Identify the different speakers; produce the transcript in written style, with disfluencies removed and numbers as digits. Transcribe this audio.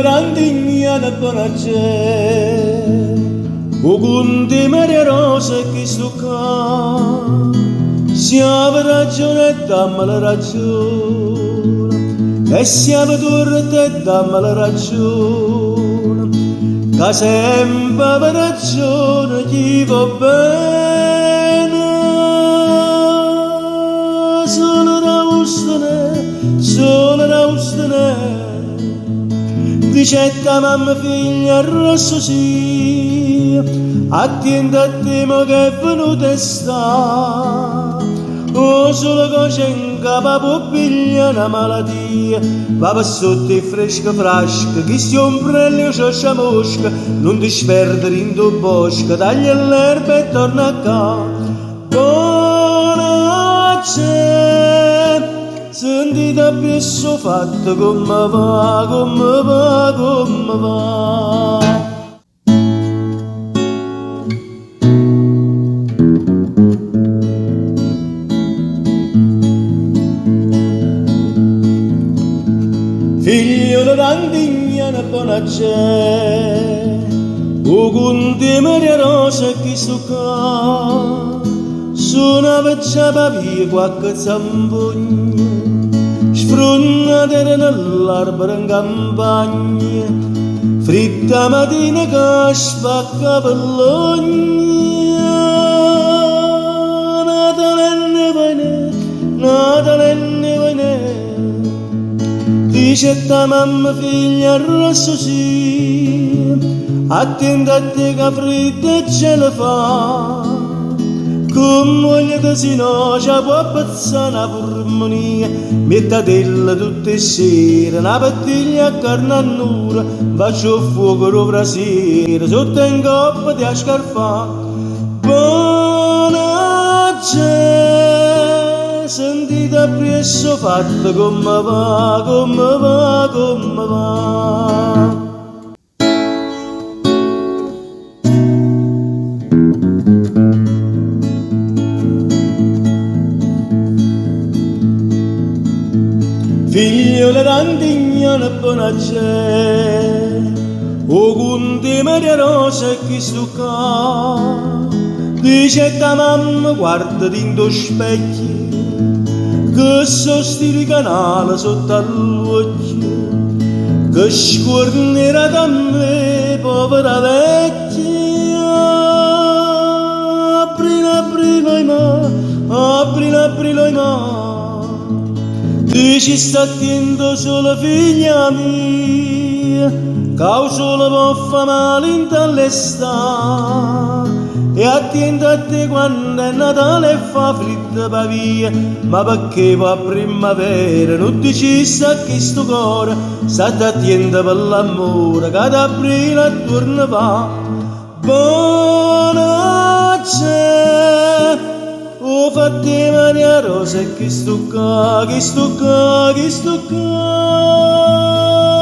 Speaker 1: randigna buona c'è, o conti Maria Rosa che sto qua, siamo ragione e dammi la ragione, e siamo torte e dammi la ragione, che sempre per ragione chi va bene, solo da ustene, dicetta mamma figlia rosso sì, attenti a te mo che è venuta e sta, o solo cose in capo può pigliare una malattia, va per sotto e fresca frasca, chi si ombrelli o cioscia mosca, non ti sperdere in tuo bosco, taglia l'erba e torna a casa. Buona c'è, sentite appresso fatto come va, come va, come va. Figlio di randigna buona c'è, o conti Maria Rosa che sto qua, suona vecchia via qualche zampogna, sfrunnate nell'albero in campagna, fritta mattina che spacca per l'ogna, Natale e ne dice ta mamma figlia rosso sì, attenta a te che fredda e ce la fa, come voglia di si no ci può passare una pulmonia, mettatela tutte le sere, una bottiglia a carne a nura, faccio fuoco rovra sera, sotto in coppa di scarfa. Buona c'è, sentite appresso fatto come va, come va, come va. Figlio di randigna buona c'è, o conti Maria Rosa che sto qua, dice ta mamma guardati in tuo specchio, che sostieni canale sotto all'occhio, che scornerà da me povera vecchia, aprilo i ma, dici sta attento solo figlia mia, che solo può fa male in tall'estate, e attento a te quando è Natale e fa fritta pavia, ma perché va a primavera non dici sta che sto cuore, state attento per l'amore che ad aprile torna va. Buona c'è, o fate Maria Rosa che sto qua, che sto qua, che sto qua.